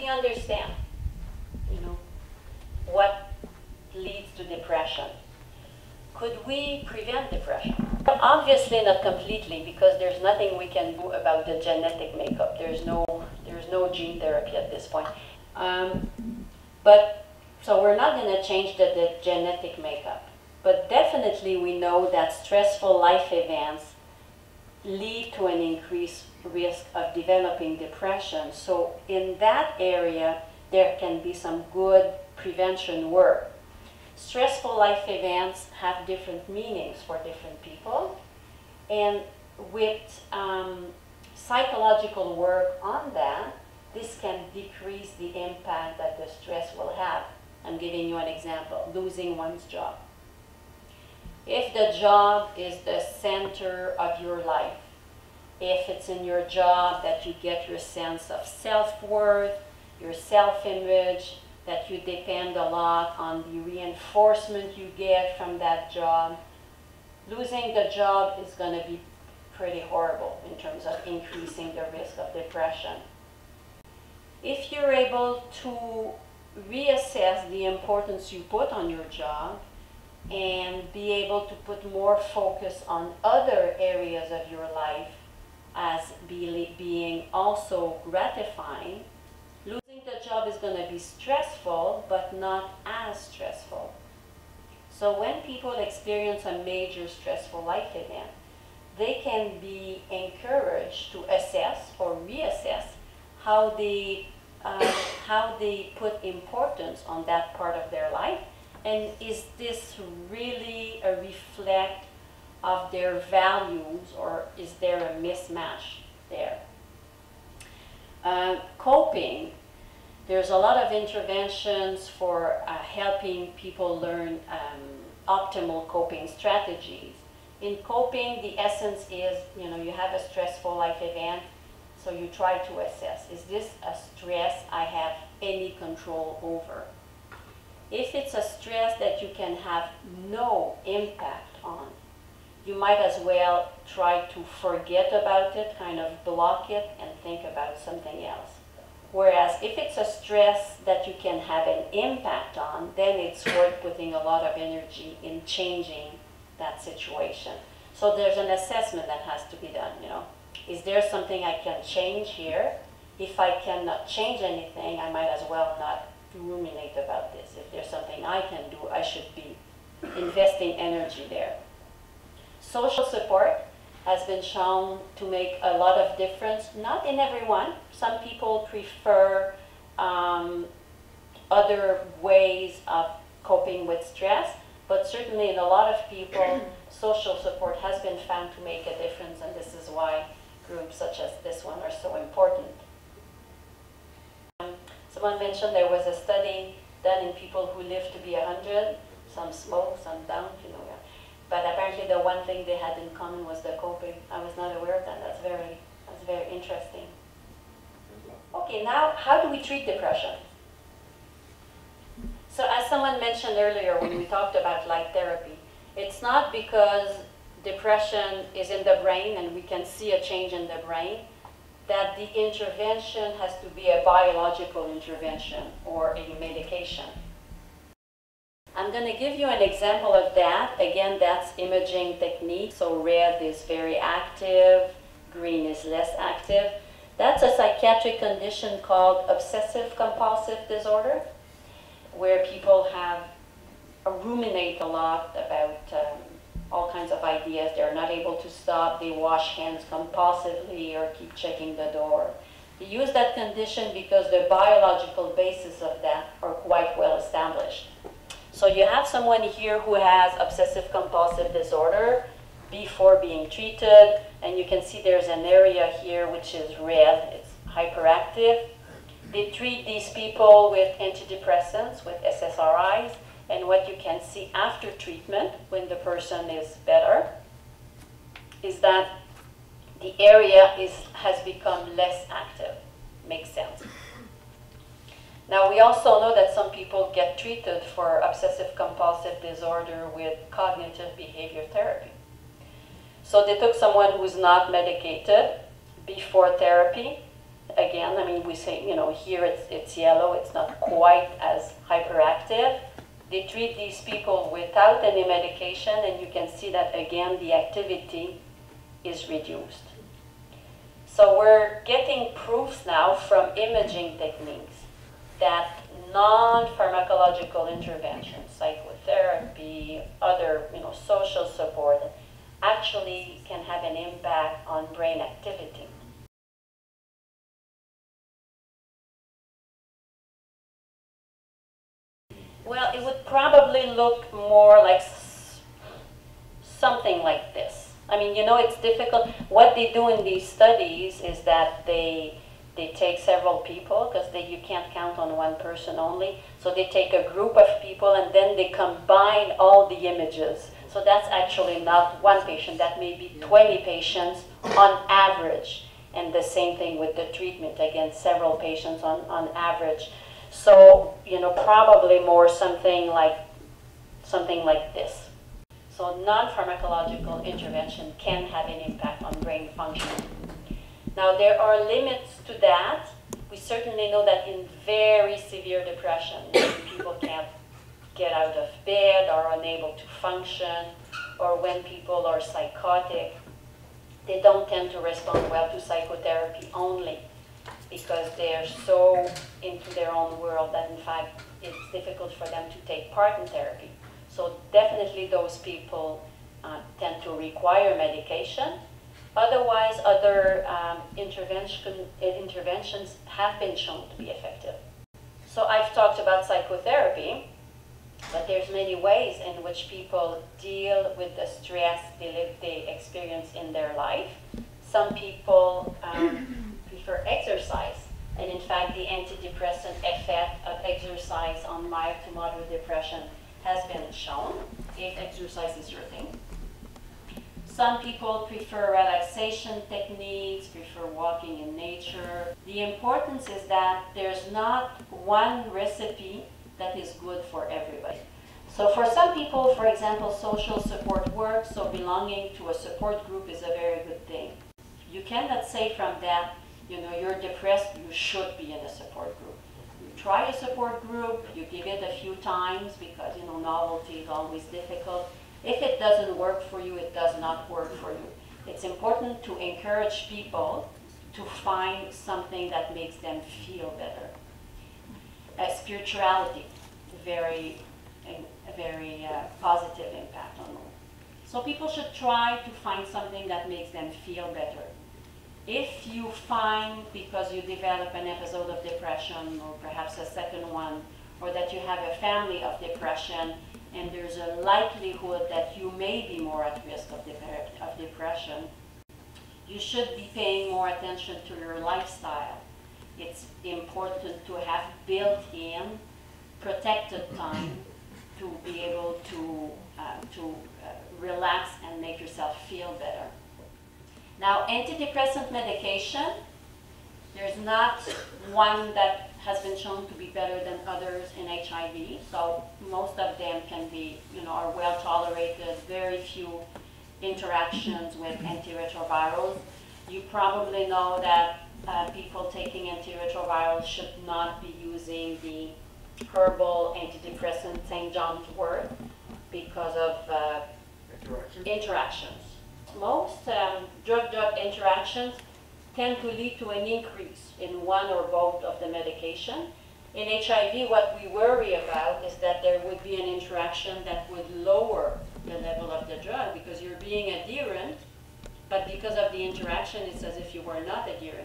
we understand, what leads to depression. Could we prevent depression? Obviously not completely, because there's nothing we can do about the genetic makeup. There's no gene therapy at this point. So we're not going to change the genetic makeup. But definitely we know that stressful life events lead to an increased risk of developing depression. So in that area, there can be some good prevention work. Stressful life events have different meanings for different people. And with psychological work on that, this can decrease the impact that the stress will have. I'm giving you an example, losing one's job. If the job is the center of your life, if it's in your job that you get your sense of self-worth, your self-image, that you depend a lot on the reinforcement you get from that job, losing the job is going to be pretty horrible in terms of increasing the risk of depression. If you're able to reassess the importance you put on your job and be able to put more focus on other areas of your life as being also gratifying, losing the job is going to be stressful, but not as stressful. So when people experience a major stressful life event, they can be encouraged to assess or reassess how they put importance on that part of their life, and is this really a reflect of their values, or is there a mismatch there? Coping, there's a lot of interventions for helping people learn optimal coping strategies. In coping, the essence is, you have a stressful life event, so you try to assess, is this a stress I have any control over? If it's a stress that you can have no impact on, you might as well try to forget about it, kind of block it, and think about something else. Whereas if it's a stress that you can have an impact on, then it's worth putting a lot of energy in changing that situation. So there's an assessment that has to be done, Is there something I can change here? If I cannot change anything, I might as well not ruminate about this. If there's something I can do, I should be investing energy there. Social support has been shown to make a lot of difference, not in everyone. Some people prefer other ways of coping with stress, but certainly in a lot of people, social support has been found to make a difference, and this is why groups such as this one are so important. Someone mentioned there was a study done in people who live to be 100. Some smoke, some don't, But apparently the one thing they had in common was the coping. I was not aware of that. That's very interesting. Okay, now how do we treat depression? So as someone mentioned earlier when we talked about light therapy, it's not because depression is in the brain and we can see a change in the brain that the intervention has to be a biological intervention or a medication. I'm going to give you an example of that. Again, that's imaging technique. So red is very active, green is less active. That's a psychiatric condition called obsessive compulsive disorder, where people ruminate a lot about all kinds of ideas. They're not able to stop. They wash hands compulsively or keep checking the door. They use that condition because the biological basis of that are quite well established. So you have someone here who has obsessive compulsive disorder before being treated, and you can see there's an area here which is red. It's hyperactive. They treat these people with antidepressants, with SSRIs, and what you can see after treatment, when the person is better, is that the area has become less active. Makes sense. Now, we also know that some people get treated for obsessive compulsive disorder with cognitive behavior therapy. So they took someone who's not medicated before therapy, Again, I mean, we say, you know, here it's yellow, it's not quite as hyperactive. They treat these people without any medication, and you can see that, again, the activity is reduced. So we're getting proofs now from imaging techniques that non-pharmacological interventions, psychotherapy, other, you know, social support, actually can have an impact on brain activity. Well, it would probably look more like something like this. I mean, you know, it's difficult. What they do in these studies is that they take several people, because you can't count on one person only. So they take a group of people and then they combine all the images. So that's actually not one patient, that may be 20 patients on average. And the same thing with the treatment, again, several patients on average. So, you know, probably more something like this. So non-pharmacological intervention can have an impact on brain function. Now, there are limits to that. We certainly know that in very severe depression, people can't get out of bed, are unable to function, or when people are psychotic, they don't tend to respond well to psychotherapy only, because they're so into their own world that, in fact, it's difficult for them to take part in therapy. So definitely those people tend to require medication. Otherwise, other interventions have been shown to be effective. So I've talked about psychotherapy, but there's many ways in which people deal with the stress they experience in their life. Some people prefer exercise, and in fact, the antidepressant effect of exercise on mild to moderate depression has been shown, if exercise is your thing. Some people prefer relaxation techniques, prefer walking in nature. The importance is that there's not one recipe that is good for everybody. So for some people, for example, social support works, so belonging to a support group is a very good thing. You cannot say from that, you know, you're depressed, you should be in a support group. You try a support group, you give it a few times, because, you know, novelty is always difficult. If it doesn't work for you, it does not work for you. It's important to encourage people to find something that makes them feel better. Spirituality, a very positive impact on mood. So people should try to find something that makes them feel better. If you find, because you develop an episode of depression, or perhaps a second one, or that you have a family of depression, and there's a likelihood that you may be more at risk of depression, you should be paying more attention to your lifestyle. It's important to have built-in protected time to be able to relax and make yourself feel better. Now, antidepressant medication, there's not one that has been shown to be better than others in HIV. So most of them can be, you know, are well tolerated, very few interactions with antiretrovirals. You probably know that people taking antiretrovirals should not be using the herbal antidepressant St. John's wort because of interactions. Most drug-drug interactions tend to lead to an increase in one or both of the medication. In HIV, what we worry about is that there would be an interaction that would lower the level of the drug, because you're being adherent, but because of the interaction, it's as if you were not adherent.